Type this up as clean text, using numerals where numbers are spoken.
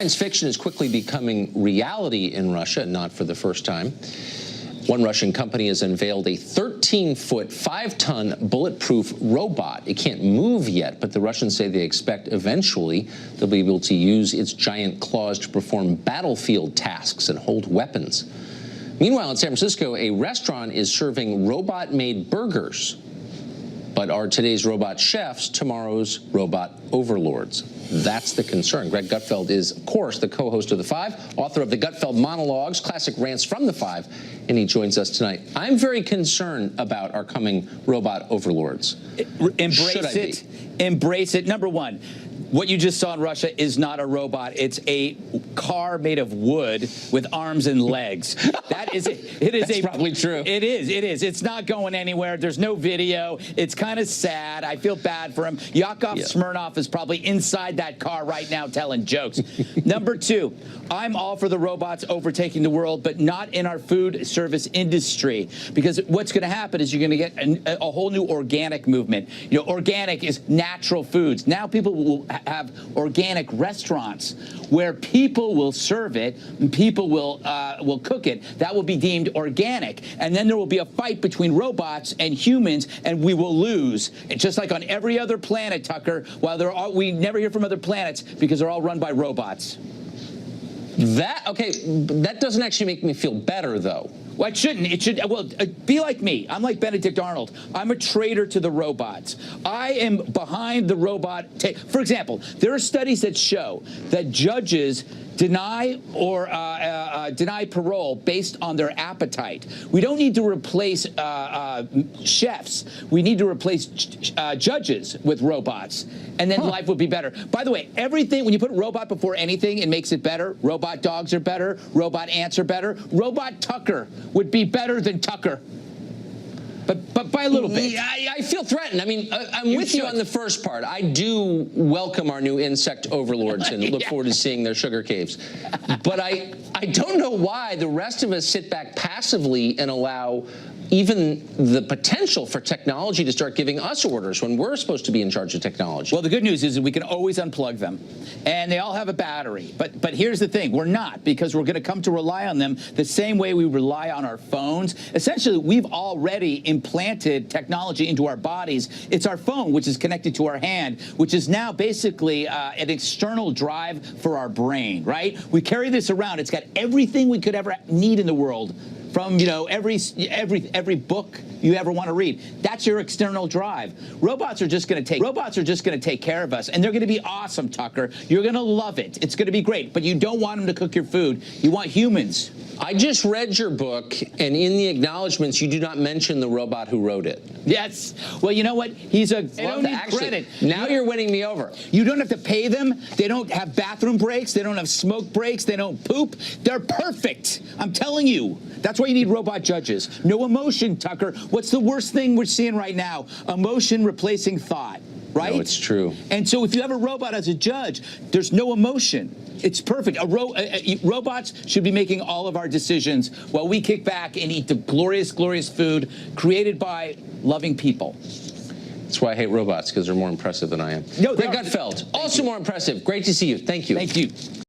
Science fiction is quickly becoming reality in Russia, not for the first time. One Russian company has unveiled a 13-foot, 5-ton bulletproof robot. It can't move yet, but the Russians say they expect eventually they'll be able to use its giant claws to perform battlefield tasks and hold weapons. Meanwhile, in San Francisco, a restaurant is serving robot-made burgers. But are today's robot chefs tomorrow's robot overlords? That's the concern. Greg Gutfeld is, of course, the co-host of The Five, author of the Gutfeld Monologues, classic rants from The Five, and he joins us tonight. I'm very concerned about our coming robot overlords. Embrace it. Embrace it. Number one, what you just saw in Russia is not a robot. It's a car made of wood with arms and legs. That is it. That's probably true. It is. It is. It's not going anywhere. There's no video. It's kind of sad. I feel bad for him. Yakov Smirnoff is probably inside that car right now telling jokes. Number two, I'm all for the robots overtaking the world, but not in our food service industry. Because what's going to happen is you're going to get a whole new organic movement. You know, organic is natural foods. Now people will have organic restaurants where people will serve it and people will cook it. That will be deemed organic. And then there will be a fight between robots and humans, and we will lose. And just like on every other planet, Tucker, while we never hear from other planets because they're all run by robots. That doesn't actually make me feel better, though. Well, it shouldn't. It should. Well, be like me. I'm like Benedict Arnold. I'm a traitor to the robots. I am behind the robot. For example, there are studies that show that judges deny parole based on their appetite. We don't need to replace chefs. We need to replace judges with robots, and then life would be better. By the way, everything, when you put robot before anything, it makes it better. Robot dogs are better. Robot ants are better. Robot Tucker would be better than Tucker. But by a little bit. Yeah, I feel threatened. I mean, I'm with you on the first part. I do welcome our new insect overlords and look forward to seeing their sugar caves. But I don't know why the rest of us sit back passively and allow even the potential for technology to start giving us orders when we're supposed to be in charge of technology. Well, the good news is that we can always unplug them, and they all have a battery. But here's the thing. We're not, because we're going to come to rely on them the same way we rely on our phones. Essentially, we've already implanted technology into our bodies. It's our phone, which is connected to our hand, which is now basically an external drive for our brain, right? We carry this around. It's got everything we could ever need in the world, from, you know, every book you ever want to read. That's your external drive. Robots are just going to take care of us, and they're going to be awesome, Tucker. You're going to love it. It's going to be great, but you don't want them to cook your food. You want humans. I just read your book, and in the acknowledgments, you do not mention the robot who wrote it. Yes. Well, you know what? They don't need credit. Now you're winning me over. You don't have to pay them. They don't have bathroom breaks. They don't have smoke breaks. They don't poop. They're perfect. I'm telling you. That's why you need robot judges. No emotion, Tucker. What's the worst thing we're seeing right now? Emotion replacing thought. Right? No, it's true. And so if you have a robot as a judge, there's no emotion. It's perfect. Robots should be making all of our decisions while we kick back and eat the glorious, glorious food created by loving people. That's why I hate robots, because they're more impressive than I am. No, Greg Gutfeld, also more impressive. Great to see you. Thank you. Thank you.